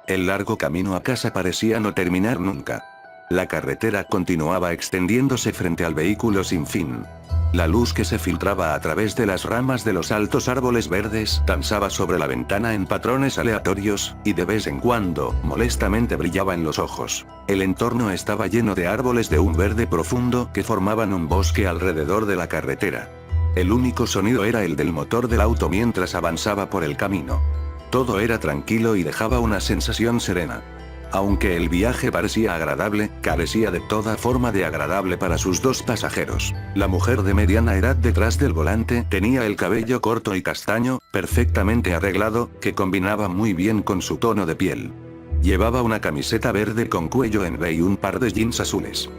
El largo camino a casa parecía no terminar nunca. La carretera continuaba extendiéndose frente al vehículo sin fin. La luz que se filtraba a través de las ramas de los altos árboles verdes danzaba sobre la ventana en patrones aleatorios, y de vez en cuando, molestamente brillaba en los ojos. El entorno estaba lleno de árboles de un verde profundo que formaban un bosque alrededor de la carretera. El único sonido era el del motor del auto mientras avanzaba por el camino. Todo era tranquilo y dejaba una sensación serena. Aunque el viaje parecía agradable, carecía de toda forma de agradable para sus dos pasajeros. La mujer de mediana edad detrás del volante tenía el cabello corto y castaño, perfectamente arreglado, que combinaba muy bien con su tono de piel. Llevaba una camiseta verde con cuello en V y un par de jeans azules.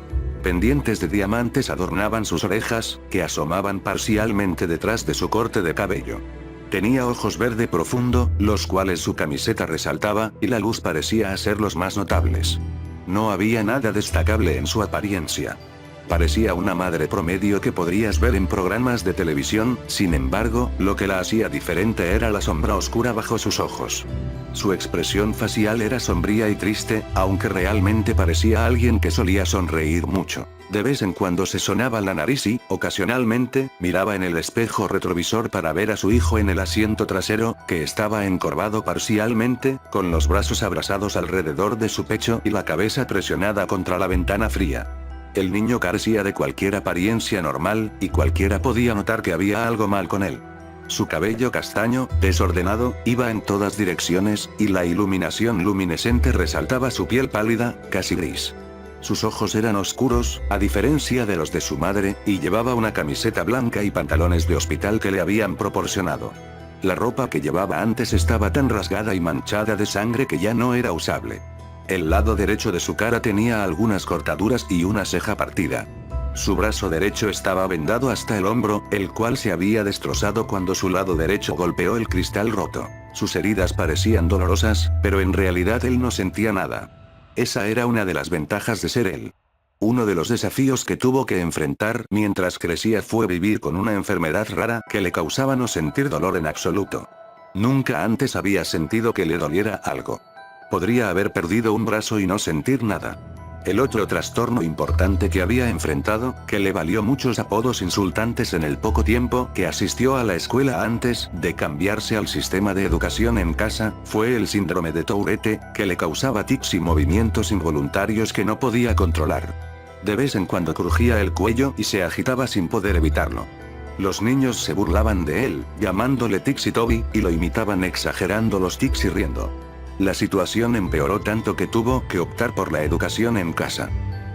Pendientes de diamantes adornaban sus orejas, que asomaban parcialmente detrás de su corte de cabello. Tenía ojos verde profundo, los cuales su camiseta resaltaba, y la luz parecía hacerlos más notables. No había nada destacable en su apariencia. Parecía una madre promedio que podrías ver en programas de televisión, sin embargo, lo que la hacía diferente era la sombra oscura bajo sus ojos. Su expresión facial era sombría y triste, aunque realmente parecía alguien que solía sonreír mucho. De vez en cuando se sonaba la nariz y, ocasionalmente, miraba en el espejo retrovisor para ver a su hijo en el asiento trasero, que estaba encorvado parcialmente, con los brazos abrazados alrededor de su pecho y la cabeza presionada contra la ventana fría. El niño carecía de cualquier apariencia normal, y cualquiera podía notar que había algo mal con él. Su cabello castaño, desordenado, iba en todas direcciones, y la iluminación luminescente resaltaba su piel pálida, casi gris. Sus ojos eran oscuros, a diferencia de los de su madre, y llevaba una camiseta blanca y pantalones de hospital que le habían proporcionado. La ropa que llevaba antes estaba tan rasgada y manchada de sangre que ya no era usable. El lado derecho de su cara tenía algunas cortaduras y una ceja partida. Su brazo derecho estaba vendado hasta el hombro, el cual se había destrozado cuando su lado derecho golpeó el cristal roto. Sus heridas parecían dolorosas, pero en realidad él no sentía nada. Esa era una de las ventajas de ser él. Uno de los desafíos que tuvo que enfrentar mientras crecía fue vivir con una enfermedad rara que le causaba no sentir dolor en absoluto. Nunca antes había sentido que le doliera algo. Podría haber perdido un brazo y no sentir nada. El otro trastorno importante que había enfrentado, que le valió muchos apodos insultantes en el poco tiempo que asistió a la escuela antes de cambiarse al sistema de educación en casa, fue el síndrome de Tourette, que le causaba tics y movimientos involuntarios que no podía controlar. De vez en cuando crujía el cuello y se agitaba sin poder evitarlo. Los niños se burlaban de él, llamándole Tixi Toby, y lo imitaban exagerando los tics y riendo. La situación empeoró tanto que tuvo que optar por la educación en casa.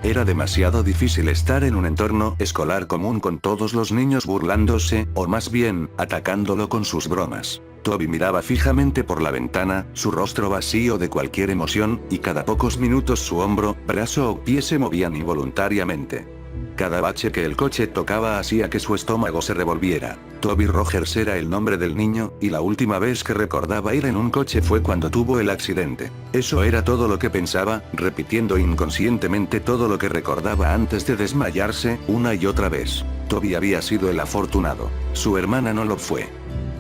Era demasiado difícil estar en un entorno escolar común con todos los niños burlándose, o más bien, atacándolo con sus bromas. Toby miraba fijamente por la ventana, su rostro vacío de cualquier emoción, y cada pocos minutos su hombro, brazo o pie se movían involuntariamente. Cada bache que el coche tocaba hacía que su estómago se revolviera. Toby Rogers era el nombre del niño, y la última vez que recordaba ir en un coche fue cuando tuvo el accidente. Eso era todo lo que pensaba, repitiendo inconscientemente todo lo que recordaba antes de desmayarse, una y otra vez. Toby había sido el afortunado. Su hermana no lo fue.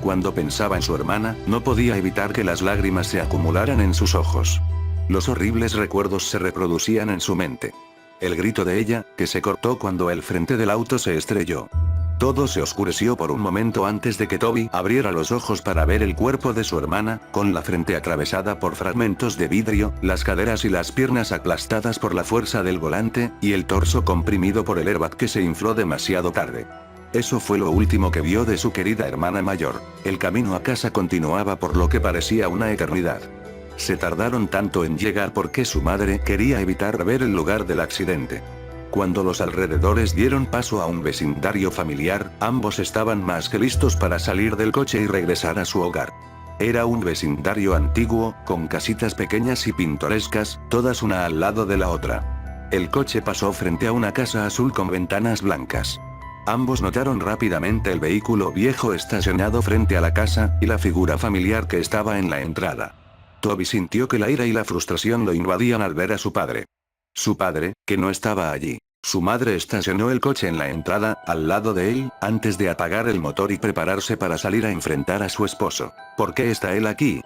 Cuando pensaba en su hermana, no podía evitar que las lágrimas se acumularan en sus ojos. Los horribles recuerdos se reproducían en su mente. El grito de ella, que se cortó cuando el frente del auto se estrelló. Todo se oscureció por un momento antes de que Toby abriera los ojos para ver el cuerpo de su hermana, con la frente atravesada por fragmentos de vidrio, las caderas y las piernas aplastadas por la fuerza del volante, y el torso comprimido por el airbag que se infló demasiado tarde. Eso fue lo último que vio de su querida hermana mayor. El camino a casa continuaba por lo que parecía una eternidad. Se tardaron tanto en llegar porque su madre quería evitar ver el lugar del accidente. Cuando los alrededores dieron paso a un vecindario familiar, ambos estaban más que listos para salir del coche y regresar a su hogar. Era un vecindario antiguo, con casitas pequeñas y pintorescas, todas una al lado de la otra. El coche pasó frente a una casa azul con ventanas blancas. Ambos notaron rápidamente el vehículo viejo estacionado frente a la casa, y la figura familiar que estaba en la entrada. Toby sintió que la ira y la frustración lo invadían al ver a su padre. Su padre, que no estaba allí. Su madre estacionó el coche en la entrada, al lado de él, antes de apagar el motor y prepararse para salir a enfrentar a su esposo. ¿Por qué está él aquí?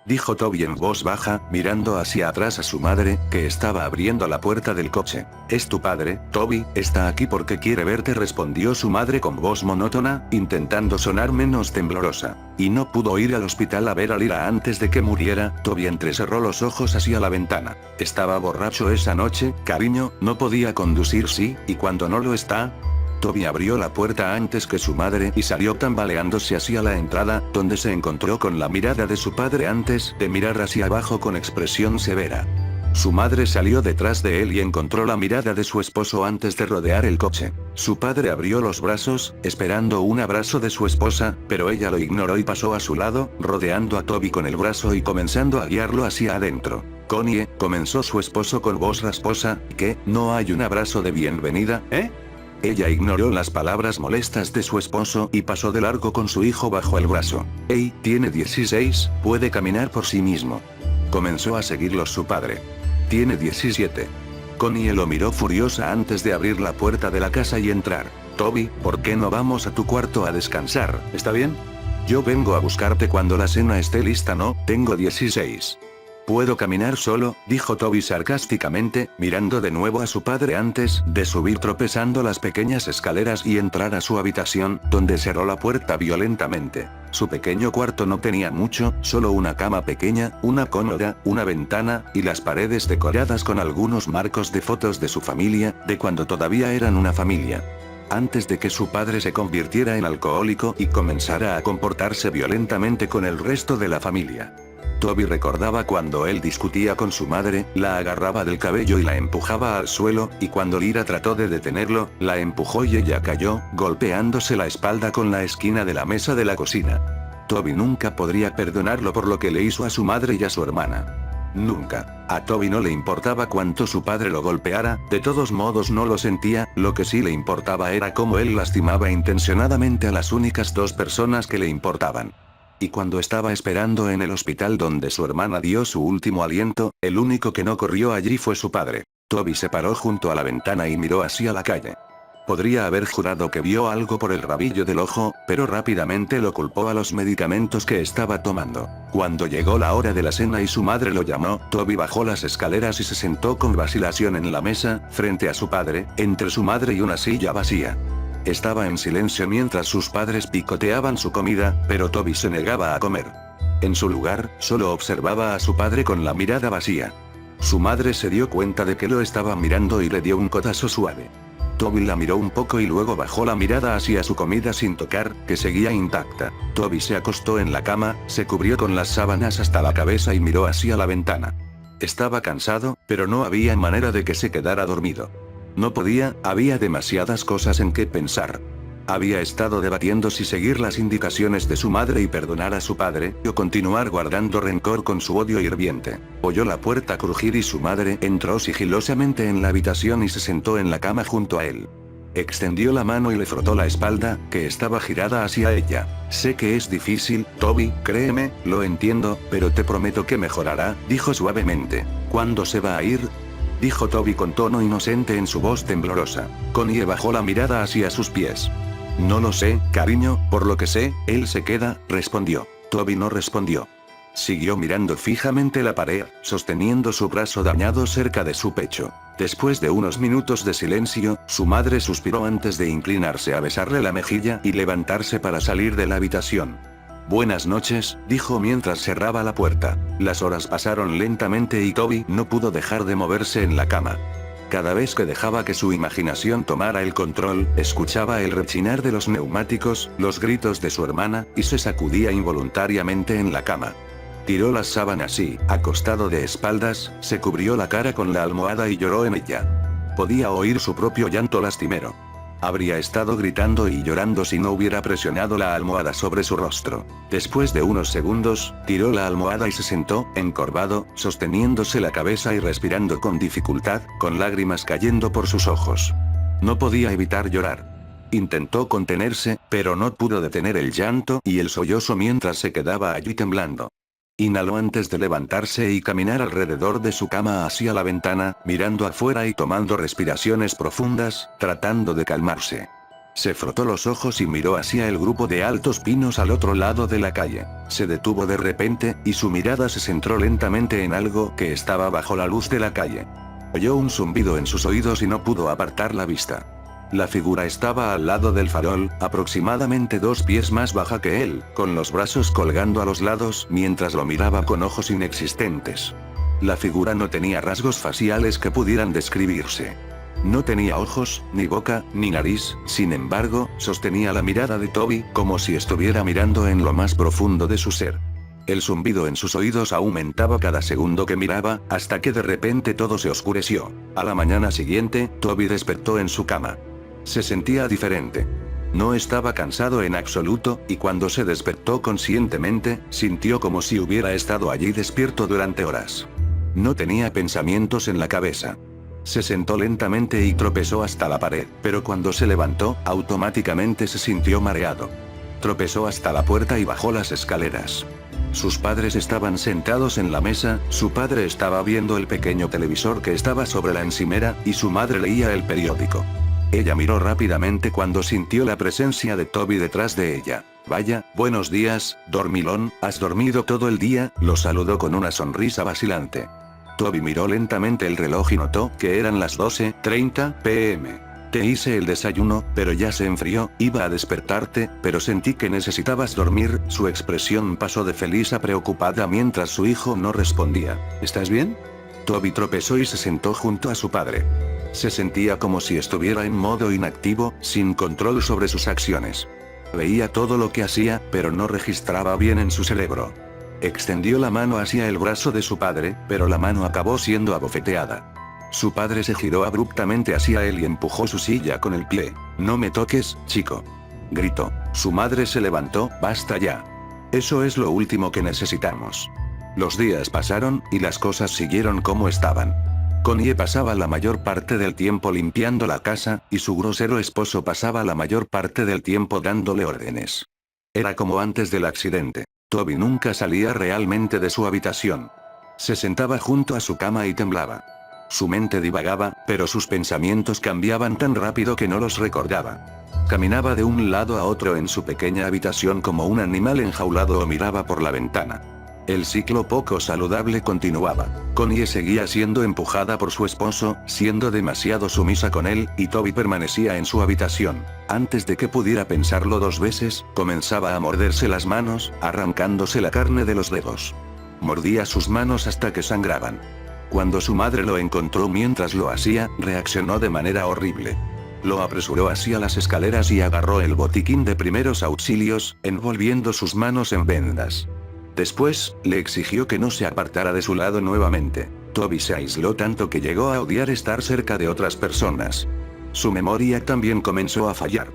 dijo Toby en voz baja, mirando hacia atrás a su madre, que estaba abriendo la puerta del coche. «Es tu padre, Toby, está aquí porque quiere verte», respondió su madre con voz monótona, intentando sonar menos temblorosa. Y no pudo ir al hospital a ver a Lyra antes de que muriera. Toby entrecerró los ojos hacia la ventana. Estaba borracho esa noche, cariño, no podía conducir, sí, y cuando no lo está. Toby abrió la puerta antes que su madre y salió tambaleándose hacia la entrada, donde se encontró con la mirada de su padre antes de mirar hacia abajo con expresión severa. Su madre salió detrás de él y encontró la mirada de su esposo antes de rodear el coche. Su padre abrió los brazos, esperando un abrazo de su esposa, pero ella lo ignoró y pasó a su lado, rodeando a Toby con el brazo y comenzando a guiarlo hacia adentro. «Connie», comenzó su esposo con voz rasposa, «¿qué? ¿No hay un abrazo de bienvenida, eh?» Ella ignoró las palabras molestas de su esposo y pasó de largo con su hijo bajo el brazo. «Hey, tiene 16, puede caminar por sí mismo». Comenzó a seguirlos su padre. «Tiene 17». Connie lo miró furiosa antes de abrir la puerta de la casa y entrar. «Toby, ¿por qué no vamos a tu cuarto a descansar? ¿Está bien? Yo vengo a buscarte cuando la cena esté lista». «No, tengo 16. Puedo caminar solo», dijo Toby sarcásticamente, mirando de nuevo a su padre antes de subir tropezando las pequeñas escaleras y entrar a su habitación, donde cerró la puerta violentamente. Su pequeño cuarto no tenía mucho, solo una cama pequeña, una cómoda, una ventana, y las paredes decoradas con algunos marcos de fotos de su familia, de cuando todavía eran una familia. Antes de que su padre se convirtiera en alcohólico y comenzara a comportarse violentamente con el resto de la familia. Toby recordaba cuando él discutía con su madre, la agarraba del cabello y la empujaba al suelo, y cuando Lyra trató de detenerlo, la empujó y ella cayó, golpeándose la espalda con la esquina de la mesa de la cocina. Toby nunca podría perdonarlo por lo que le hizo a su madre y a su hermana. Nunca. A Toby no le importaba cuánto su padre lo golpeara, de todos modos no lo sentía, lo que sí le importaba era cómo él lastimaba intencionadamente a las únicas dos personas que le importaban. Y cuando estaba esperando en el hospital donde su hermana dio su último aliento, el único que no corrió allí fue su padre. Toby se paró junto a la ventana y miró hacia la calle. Podría haber jurado que vio algo por el rabillo del ojo, pero rápidamente lo culpó a los medicamentos que estaba tomando. Cuando llegó la hora de la cena y su madre lo llamó, Toby bajó las escaleras y se sentó con vacilación en la mesa, frente a su padre, entre su madre y una silla vacía. Estaba en silencio mientras sus padres picoteaban su comida, pero Toby se negaba a comer. En su lugar, solo observaba a su padre con la mirada vacía. Su madre se dio cuenta de que lo estaba mirando y le dio un codazo suave. Toby la miró un poco y luego bajó la mirada hacia su comida sin tocar, que seguía intacta. Toby se acostó en la cama, se cubrió con las sábanas hasta la cabeza y miró hacia la ventana. Estaba cansado, pero no había manera de que se quedara dormido. No podía, había demasiadas cosas en que pensar. Había estado debatiendo si seguir las indicaciones de su madre y perdonar a su padre, o continuar guardando rencor con su odio hirviente. Oyó la puerta crujir y su madre entró sigilosamente en la habitación y se sentó en la cama junto a él. Extendió la mano y le frotó la espalda, que estaba girada hacia ella. «Sé que es difícil, Toby, créeme, lo entiendo, pero te prometo que mejorará», dijo suavemente. «¿Cuándo se va a ir?», dijo Toby con tono inocente en su voz temblorosa. Connie bajó la mirada hacia sus pies. «No lo sé, cariño, por lo que sé, él se queda», respondió. Toby no respondió. Siguió mirando fijamente la pared, sosteniendo su brazo dañado cerca de su pecho. Después de unos minutos de silencio, su madre suspiró antes de inclinarse a besarle la mejilla y levantarse para salir de la habitación. «Buenas noches», dijo mientras cerraba la puerta. Las horas pasaron lentamente y Toby no pudo dejar de moverse en la cama. Cada vez que dejaba que su imaginación tomara el control, escuchaba el rechinar de los neumáticos, los gritos de su hermana, y se sacudía involuntariamente en la cama. Tiró las sábanas y, acostado de espaldas, se cubrió la cara con la almohada y lloró en ella. Podía oír su propio llanto lastimero. Habría estado gritando y llorando si no hubiera presionado la almohada sobre su rostro. Después de unos segundos, tiró la almohada y se sentó, encorvado, sosteniéndose la cabeza y respirando con dificultad, con lágrimas cayendo por sus ojos. No podía evitar llorar. Intentó contenerse, pero no pudo detener el llanto y el sollozo mientras se quedaba allí temblando. Inhaló antes de levantarse y caminar alrededor de su cama hacia la ventana, mirando afuera y tomando respiraciones profundas, tratando de calmarse. Se frotó los ojos y miró hacia el grupo de altos pinos al otro lado de la calle. Se detuvo de repente, y su mirada se centró lentamente en algo que estaba bajo la luz de la calle. Oyó un zumbido en sus oídos y no pudo apartar la vista. La figura estaba al lado del farol, aproximadamente 2 pies más baja que él, con los brazos colgando a los lados mientras lo miraba con ojos inexistentes. La figura no tenía rasgos faciales que pudieran describirse. No tenía ojos, ni boca, ni nariz, sin embargo, sostenía la mirada de Toby como si estuviera mirando en lo más profundo de su ser. El zumbido en sus oídos aumentaba cada segundo que miraba, hasta que de repente todo se oscureció. A la mañana siguiente, Toby despertó en su cama. Se sentía diferente. No estaba cansado en absoluto, y cuando se despertó conscientemente, sintió como si hubiera estado allí despierto durante horas. No tenía pensamientos en la cabeza. Se sentó lentamente y tropezó hasta la pared, pero cuando se levantó, automáticamente se sintió mareado. Tropezó hasta la puerta y bajó las escaleras. Sus padres estaban sentados en la mesa, su padre estaba viendo el pequeño televisor que estaba sobre la encimera, y su madre leía el periódico. Ella miró rápidamente cuando sintió la presencia de Toby detrás de ella. Vaya, buenos días, dormilón, ¿has dormido todo el día?, lo saludó con una sonrisa vacilante. Toby miró lentamente el reloj y notó que eran las 12:30 p.m. Te hice el desayuno, pero ya se enfrió, iba a despertarte, pero sentí que necesitabas dormir. Su expresión pasó de feliz a preocupada mientras su hijo no respondía. ¿Estás bien? Toby tropezó y se sentó junto a su padre. Se sentía como si estuviera en modo inactivo, sin control sobre sus acciones. Veía todo lo que hacía, pero no registraba bien en su cerebro. Extendió la mano hacia el brazo de su padre, pero la mano acabó siendo abofeteada. Su padre se giró abruptamente hacia él y empujó su silla con el pie. «No me toques, chico», gritó. Su madre se levantó. «Basta ya. Eso es lo último que necesitamos». Los días pasaron, y las cosas siguieron como estaban. Connie pasaba la mayor parte del tiempo limpiando la casa, y su grosero esposo pasaba la mayor parte del tiempo dándole órdenes. Era como antes del accidente. Toby nunca salía realmente de su habitación. Se sentaba junto a su cama y temblaba. Su mente divagaba, pero sus pensamientos cambiaban tan rápido que no los recordaba. Caminaba de un lado a otro en su pequeña habitación como un animal enjaulado o miraba por la ventana. El ciclo poco saludable continuaba. Connie seguía siendo empujada por su esposo, siendo demasiado sumisa con él, y Toby permanecía en su habitación. Antes de que pudiera pensarlo 2 veces, comenzaba a morderse las manos, arrancándose la carne de los dedos. Mordía sus manos hasta que sangraban. Cuando su madre lo encontró mientras lo hacía, reaccionó de manera horrible. Lo apresuró hacia las escaleras y agarró el botiquín de primeros auxilios, envolviendo sus manos en vendas. Después, le exigió que no se apartara de su lado nuevamente. Toby se aisló tanto que llegó a odiar estar cerca de otras personas. Su memoria también comenzó a fallar.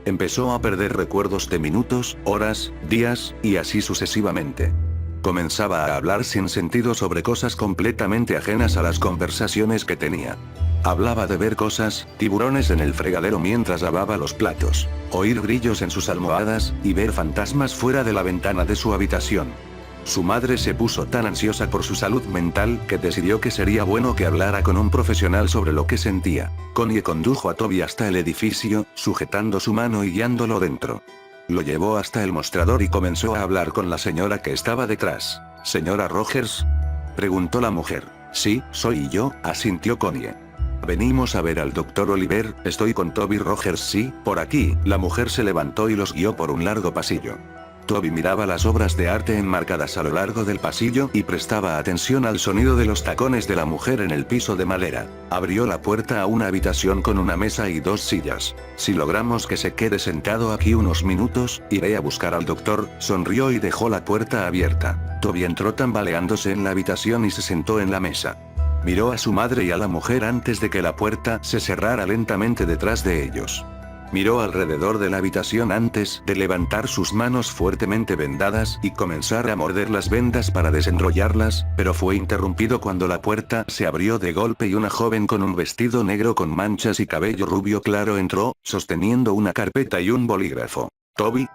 Empezó a perder recuerdos de minutos, horas, días, y así sucesivamente. Comenzaba a hablar sin sentido sobre cosas completamente ajenas a las conversaciones que tenía. Hablaba de ver cosas, tiburones en el fregadero mientras lavaba los platos, oír grillos en sus almohadas, y ver fantasmas fuera de la ventana de su habitación. Su madre se puso tan ansiosa por su salud mental que decidió que sería bueno que hablara con un profesional sobre lo que sentía. Connie condujo a Toby hasta el edificio, sujetando su mano y guiándolo dentro. Lo llevó hasta el mostrador y comenzó a hablar con la señora que estaba detrás. «¿Señora Rogers?», preguntó la mujer. «Sí, soy yo», asintió Connie. «Venimos a ver al doctor Oliver, estoy con Toby Rogers». «Sí, por aquí». La mujer se levantó y los guió por un largo pasillo. Toby miraba las obras de arte enmarcadas a lo largo del pasillo y prestaba atención al sonido de los tacones de la mujer en el piso de madera. Abrió la puerta a una habitación con una mesa y 2 sillas. «Si logramos que se quede sentado aquí unos minutos, iré a buscar al doctor», sonrió y dejó la puerta abierta. Toby entró tambaleándose en la habitación y se sentó en la mesa. Miró a su madre y a la mujer antes de que la puerta se cerrara lentamente detrás de ellos. Miró alrededor de la habitación antes de levantar sus manos fuertemente vendadas y comenzar a morder las vendas para desenrollarlas, pero fue interrumpido cuando la puerta se abrió de golpe y una joven con un vestido negro con manchas y cabello rubio claro entró, sosteniendo una carpeta y un bolígrafo. «¿Toby?»,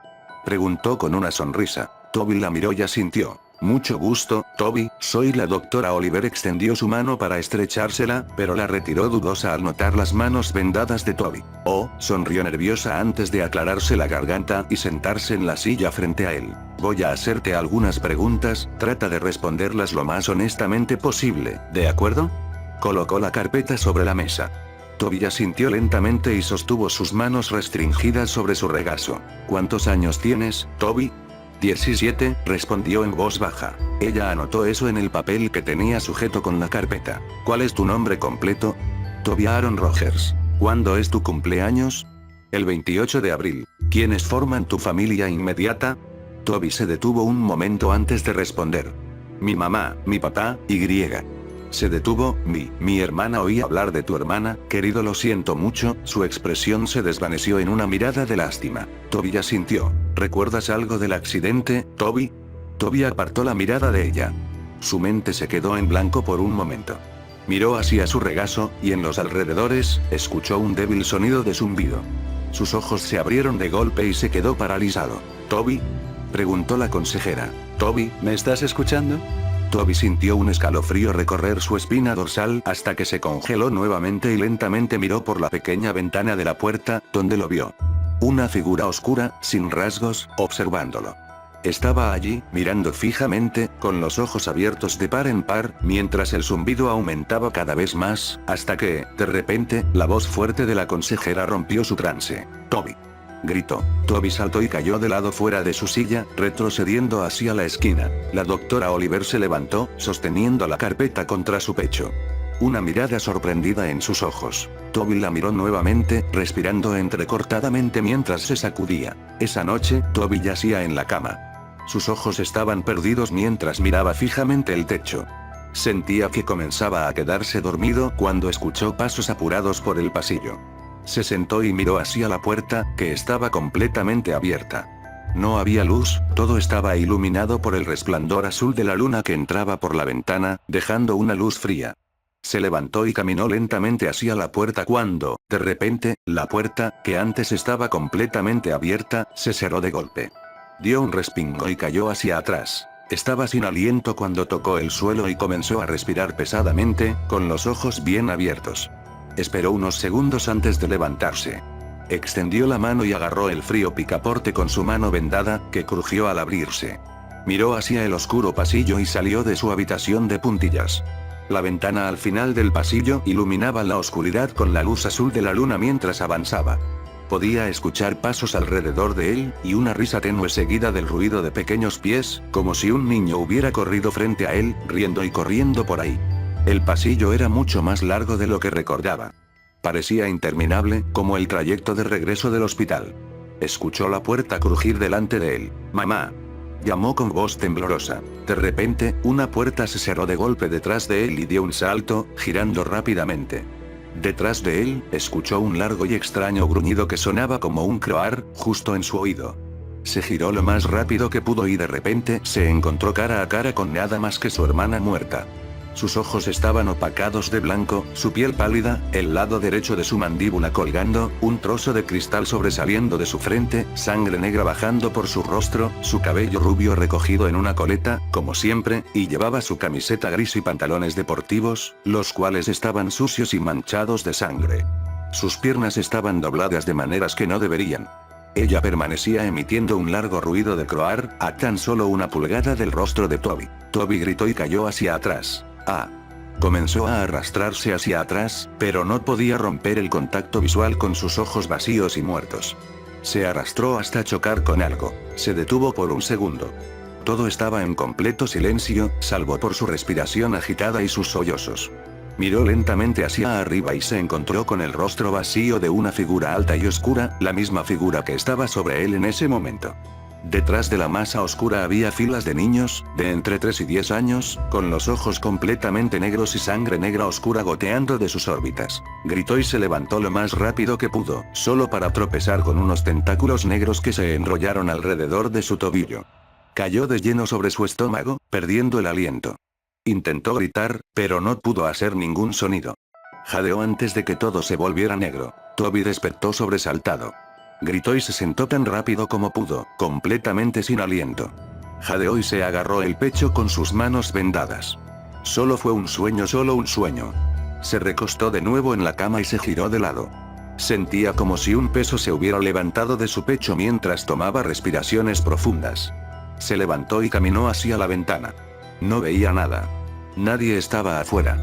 preguntó con una sonrisa. Toby la miró y asintió. Mucho gusto, Toby, soy la doctora Oliver. Extendió su mano para estrechársela, pero la retiró dudosa al notar las manos vendadas de Toby. Oh, sonrió nerviosa antes de aclararse la garganta y sentarse en la silla frente a él. Voy a hacerte algunas preguntas, trata de responderlas lo más honestamente posible, ¿de acuerdo? Colocó la carpeta sobre la mesa. Toby asintió lentamente y sostuvo sus manos restringidas sobre su regazo. ¿Cuántos años tienes, Toby? 17, respondió en voz baja. Ella anotó eso en el papel que tenía sujeto con la carpeta. ¿Cuál es tu nombre completo? Toby Aaron Rogers. ¿Cuándo es tu cumpleaños? El 28 de abril. ¿Quiénes forman tu familia inmediata? Toby se detuvo un momento antes de responder. Mi mamá, mi papá, y. Se detuvo. Mi hermana. Oí hablar de tu hermana, querido, lo siento mucho. Su expresión se desvaneció en una mirada de lástima. Toby asintió. ¿Recuerdas algo del accidente, Toby? Toby apartó la mirada de ella. Su mente se quedó en blanco por un momento. Miró hacia su regazo, y en los alrededores, escuchó un débil sonido de zumbido. Sus ojos se abrieron de golpe y se quedó paralizado. ¿Toby? Preguntó la consejera. Toby, ¿me estás escuchando? Toby sintió un escalofrío recorrer su espina dorsal hasta que se congeló nuevamente y lentamente miró por la pequeña ventana de la puerta, donde lo vio. Una figura oscura, sin rasgos, observándolo. Estaba allí, mirando fijamente, con los ojos abiertos de par en par, mientras el zumbido aumentaba cada vez más, hasta que, de repente, la voz fuerte de la consejera rompió su trance. Toby. Gritó. Toby saltó y cayó de lado fuera de su silla, retrocediendo hacia la esquina. La doctora Oliver se levantó, sosteniendo la carpeta contra su pecho. Una mirada sorprendida en sus ojos. Toby la miró nuevamente, respirando entrecortadamente mientras se sacudía. Esa noche, Toby yacía en la cama. Sus ojos estaban perdidos mientras miraba fijamente el techo. Sentía que comenzaba a quedarse dormido cuando escuchó pasos apurados por el pasillo. Se sentó y miró hacia la puerta, que estaba completamente abierta. No había luz, todo estaba iluminado por el resplandor azul de la luna que entraba por la ventana, dejando una luz fría. Se levantó y caminó lentamente hacia la puerta cuando, de repente, la puerta, que antes estaba completamente abierta, se cerró de golpe. Dio un respingo y cayó hacia atrás. Estaba sin aliento cuando tocó el suelo y comenzó a respirar pesadamente, con los ojos bien abiertos. Esperó unos segundos antes de levantarse. Extendió la mano y agarró el frío picaporte con su mano vendada, que crujió al abrirse. Miró hacia el oscuro pasillo y salió de su habitación de puntillas. La ventana al final del pasillo iluminaba la oscuridad con la luz azul de la luna mientras avanzaba. Podía escuchar pasos alrededor de él, y una risa tenue seguida del ruido de pequeños pies, como si un niño hubiera corrido frente a él, riendo y corriendo por ahí. El pasillo era mucho más largo de lo que recordaba. Parecía interminable, como el trayecto de regreso del hospital. Escuchó la puerta crujir delante de él. «Mamá», llamó con voz temblorosa. De repente, una puerta se cerró de golpe detrás de él y dio un salto, girando rápidamente. Detrás de él, escuchó un largo y extraño gruñido que sonaba como un croar, justo en su oído. Se giró lo más rápido que pudo y de repente se encontró cara a cara con nada más que su hermana muerta. Sus ojos estaban opacados de blanco, su piel pálida, el lado derecho de su mandíbula colgando, un trozo de cristal sobresaliendo de su frente, sangre negra bajando por su rostro, su cabello rubio recogido en una coleta, como siempre, y llevaba su camiseta gris y pantalones deportivos, los cuales estaban sucios y manchados de sangre. Sus piernas estaban dobladas de maneras que no deberían. Ella permanecía emitiendo un largo ruido de croar, a tan solo una pulgada del rostro de Toby. Toby gritó y cayó hacia atrás. Comenzó a arrastrarse hacia atrás, pero no podía romper el contacto visual con sus ojos vacíos y muertos. Se arrastró hasta chocar con algo. Se detuvo por un segundo. Todo estaba en completo silencio, salvo por su respiración agitada y sus sollozos. Miró lentamente hacia arriba y se encontró con el rostro vacío de una figura alta y oscura, la misma figura que estaba sobre él en ese momento. Detrás de la masa oscura había filas de niños, de entre 3 y 10 años, con los ojos completamente negros y sangre negra oscura goteando de sus órbitas. Gritó y se levantó lo más rápido que pudo, solo para tropezar con unos tentáculos negros que se enrollaron alrededor de su tobillo. Cayó de lleno sobre su estómago, perdiendo el aliento. Intentó gritar, pero no pudo hacer ningún sonido. Jadeó antes de que todo se volviera negro. Toby despertó sobresaltado. Gritó y se sentó tan rápido como pudo, completamente sin aliento. Jadeó y se agarró el pecho con sus manos vendadas. Solo fue un sueño, solo un sueño. Se recostó de nuevo en la cama y se giró de lado. Sentía como si un peso se hubiera levantado de su pecho mientras tomaba respiraciones profundas. Se levantó y caminó hacia la ventana. No veía nada. Nadie estaba afuera.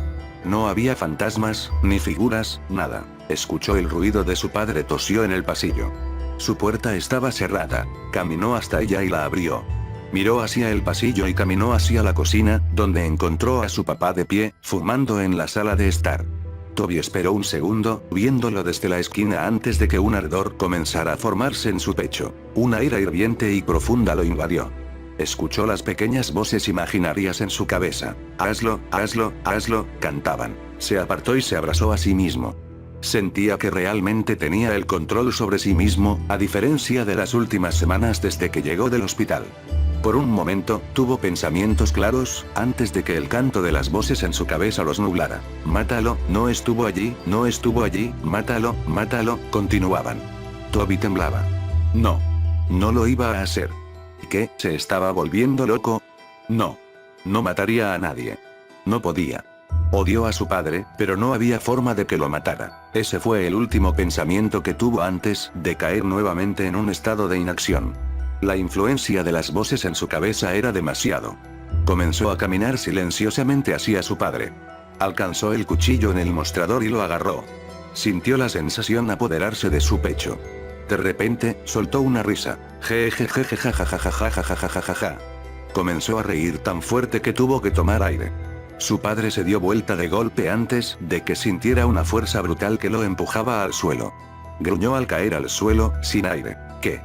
No había fantasmas, ni figuras, nada. Escuchó el ruido de su padre, tosió en el pasillo. Su puerta estaba cerrada. Caminó hasta ella y la abrió. Miró hacia el pasillo y caminó hacia la cocina, donde encontró a su papá de pie, fumando en la sala de estar. Toby esperó un segundo, viéndolo desde la esquina antes de que un ardor comenzara a formarse en su pecho. Una ira hirviente y profunda lo invadió. Escuchó las pequeñas voces imaginarias en su cabeza. Hazlo, hazlo, hazlo, cantaban. Se apartó y se abrazó a sí mismo. Sentía que realmente tenía el control sobre sí mismo, a diferencia de las últimas semanas desde que llegó del hospital. Por un momento, tuvo pensamientos claros, antes de que el canto de las voces en su cabeza los nublara. Mátalo, no estuvo allí, mátalo, mátalo, continuaban. Toby temblaba. No. No lo iba a hacer. ¿Qué? ¿Se estaba volviendo loco? No. No mataría a nadie. No podía. Odió a su padre, pero no había forma de que lo matara. Ese fue el último pensamiento que tuvo antes de caer nuevamente en un estado de inacción. La influencia de las voces en su cabeza era demasiado. Comenzó a caminar silenciosamente hacia su padre. Alcanzó el cuchillo en el mostrador y lo agarró. Sintió la sensación apoderarse de su pecho. De repente, soltó una risa. Jejejejejajajajajajajajajaja. Comenzó a reír tan fuerte que tuvo que tomar aire. Su padre se dio vuelta de golpe antes de que sintiera una fuerza brutal que lo empujaba al suelo. Gruñó al caer al suelo, sin aire. ¿Qué?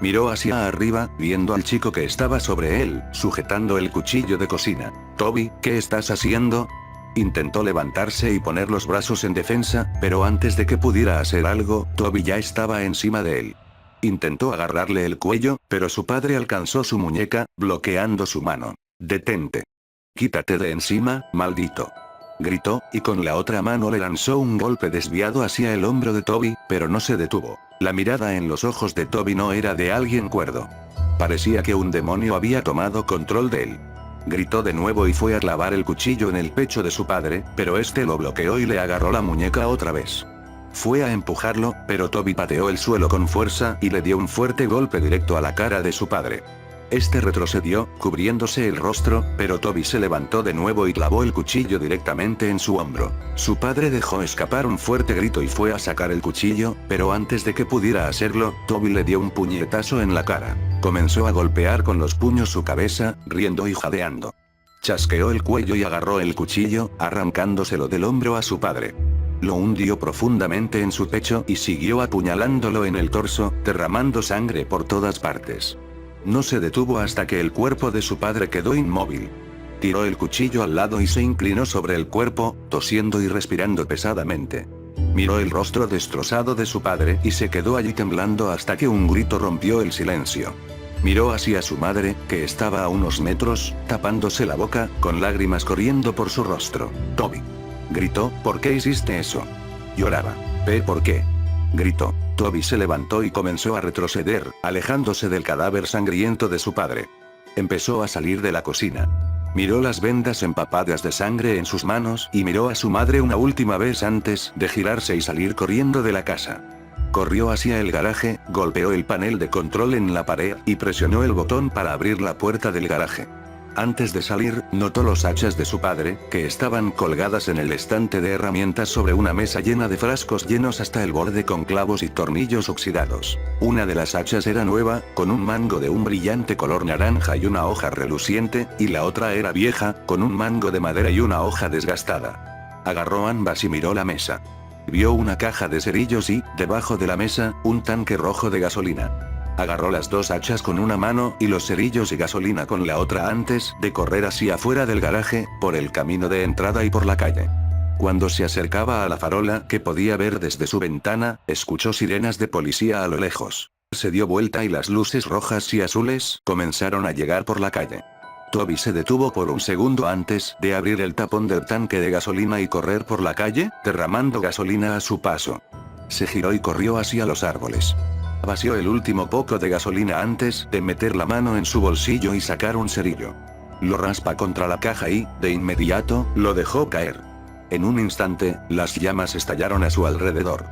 Miró hacia arriba, viendo al chico que estaba sobre él, sujetando el cuchillo de cocina. Toby, ¿qué estás haciendo? Intentó levantarse y poner los brazos en defensa, pero antes de que pudiera hacer algo, Toby ya estaba encima de él. Intentó agarrarle el cuello, pero su padre alcanzó su muñeca, bloqueando su mano. Detente. Quítate de encima, maldito. Gritó, y con la otra mano le lanzó un golpe desviado hacia el hombro de Toby, pero no se detuvo. La mirada en los ojos de Toby no era de alguien cuerdo. Parecía que un demonio había tomado control de él. Gritó de nuevo y fue a clavar el cuchillo en el pecho de su padre, pero este lo bloqueó y le agarró la muñeca otra vez. Fue a empujarlo, pero Toby pateó el suelo con fuerza y le dio un fuerte golpe directo a la cara de su padre. Este retrocedió, cubriéndose el rostro, pero Toby se levantó de nuevo y clavó el cuchillo directamente en su hombro. Su padre dejó escapar un fuerte grito y fue a sacar el cuchillo, pero antes de que pudiera hacerlo, Toby le dio un puñetazo en la cara. Comenzó a golpear con los puños su cabeza, riendo y jadeando. Chasqueó el cuello y agarró el cuchillo, arrancándoselo del hombro a su padre. Lo hundió profundamente en su pecho y siguió apuñalándolo en el torso, derramando sangre por todas partes. No se detuvo hasta que el cuerpo de su padre quedó inmóvil. Tiró el cuchillo al lado y se inclinó sobre el cuerpo, tosiendo y respirando pesadamente. Miró el rostro destrozado de su padre y se quedó allí temblando hasta que un grito rompió el silencio. Miró hacia su madre, que estaba a unos metros, tapándose la boca, con lágrimas corriendo por su rostro. Toby. Gritó, ¿por qué hiciste eso? Lloraba. ¿Por qué? Gritó. Toby se levantó y comenzó a retroceder, alejándose del cadáver sangriento de su padre. Empezó a salir de la cocina. Miró las vendas empapadas de sangre en sus manos y miró a su madre una última vez antes de girarse y salir corriendo de la casa. Corrió hacia el garaje, golpeó el panel de control en la pared y presionó el botón para abrir la puerta del garaje. Antes de salir, notó los hachas de su padre, que estaban colgadas en el estante de herramientas sobre una mesa llena de frascos llenos hasta el borde con clavos y tornillos oxidados. Una de las hachas era nueva, con un mango de un brillante color naranja y una hoja reluciente, y la otra era vieja, con un mango de madera y una hoja desgastada. Agarró ambas y miró la mesa. Vio una caja de cerillos y, debajo de la mesa, un tanque rojo de gasolina. Agarró las dos hachas con una mano y los cerillos y gasolina con la otra antes de correr hacia afuera del garaje, por el camino de entrada y por la calle. Cuando se acercaba a la farola que podía ver desde su ventana, escuchó sirenas de policía a lo lejos. Se dio vuelta y las luces rojas y azules comenzaron a llegar por la calle. Toby se detuvo por un segundo antes de abrir el tapón del tanque de gasolina y correr por la calle, derramando gasolina a su paso. Se giró y corrió hacia los árboles. Vació el último poco de gasolina antes de meter la mano en su bolsillo y sacar un cerillo. Lo raspa contra la caja y, de inmediato, lo dejó caer. En un instante, las llamas estallaron a su alrededor.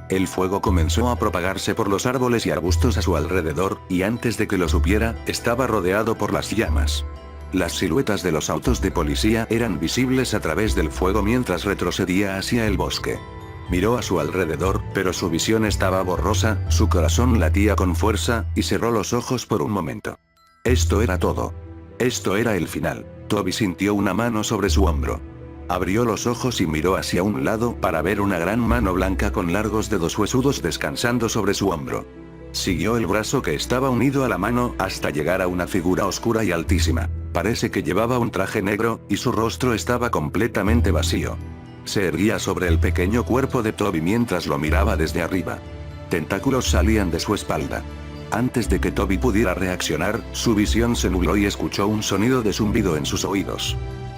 El fuego comenzó a propagarse por los árboles y arbustos a su alrededor, y antes de que lo supiera, estaba rodeado por las llamas. Las siluetas de los autos de policía eran visibles a través del fuego mientras retrocedía hacia el bosque. Miró a su alrededor, pero su visión estaba borrosa, su corazón latía con fuerza, y cerró los ojos por un momento. Esto era todo. Esto era el final. Toby sintió una mano sobre su hombro. Abrió los ojos y miró hacia un lado para ver una gran mano blanca con largos dedos huesudos descansando sobre su hombro. Siguió el brazo que estaba unido a la mano hasta llegar a una figura oscura y altísima. Parece que llevaba un traje negro, y su rostro estaba completamente vacío. Se erguía sobre el pequeño cuerpo de Toby mientras lo miraba desde arriba. Tentáculos salían de su espalda. Antes de que Toby pudiera reaccionar, su visión se nubló y escuchó un sonido de zumbido en sus oídos.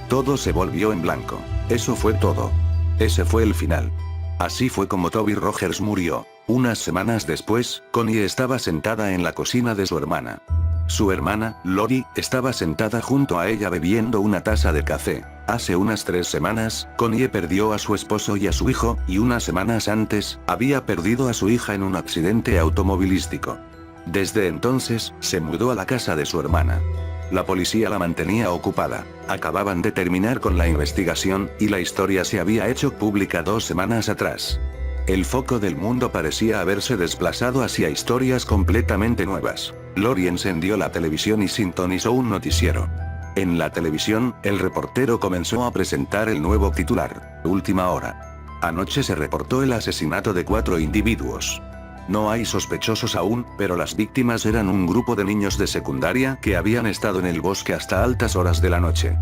Todo se volvió en blanco. Eso fue todo. Ese fue el final. Así fue como Toby Rogers murió. Unas semanas después, Connie estaba sentada en la cocina de su hermana. Su hermana, Lori, estaba sentada junto a ella bebiendo una taza de café. Hace unas 3 semanas, Connie perdió a su esposo y a su hijo, y unas semanas antes, había perdido a su hija en un accidente automovilístico. Desde entonces, se mudó a la casa de su hermana. La policía la mantenía ocupada. Acababan de terminar con la investigación, y la historia se había hecho pública 2 semanas atrás. El foco del mundo parecía haberse desplazado hacia historias completamente nuevas. Lori encendió la televisión y sintonizó un noticiero. En la televisión, el reportero comenzó a presentar el nuevo titular: Última hora. Anoche se reportó el asesinato de 4 individuos. No hay sospechosos aún, pero las víctimas eran un grupo de niños de secundaria que habían estado en el bosque hasta altas horas de la noche.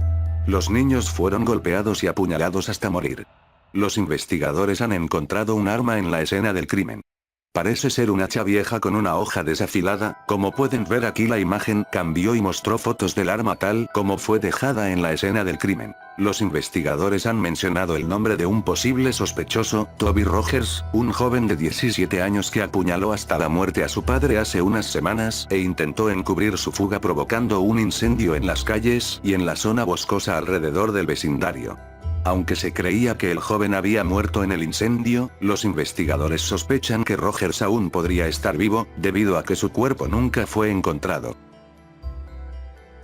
Los niños fueron golpeados y apuñalados hasta morir. Los investigadores han encontrado un arma en la escena del crimen. Parece ser un hacha vieja con una hoja desafilada. Como pueden ver aquí, la imagen cambió y mostró fotos del arma tal como fue dejada en la escena del crimen. Los investigadores han mencionado el nombre de un posible sospechoso, Toby Rogers, un joven de 17 años que apuñaló hasta la muerte a su padre hace unas semanas e intentó encubrir su fuga provocando un incendio en las calles y en la zona boscosa alrededor del vecindario. Aunque se creía que el joven había muerto en el incendio, los investigadores sospechan que Rogers aún podría estar vivo, debido a que su cuerpo nunca fue encontrado.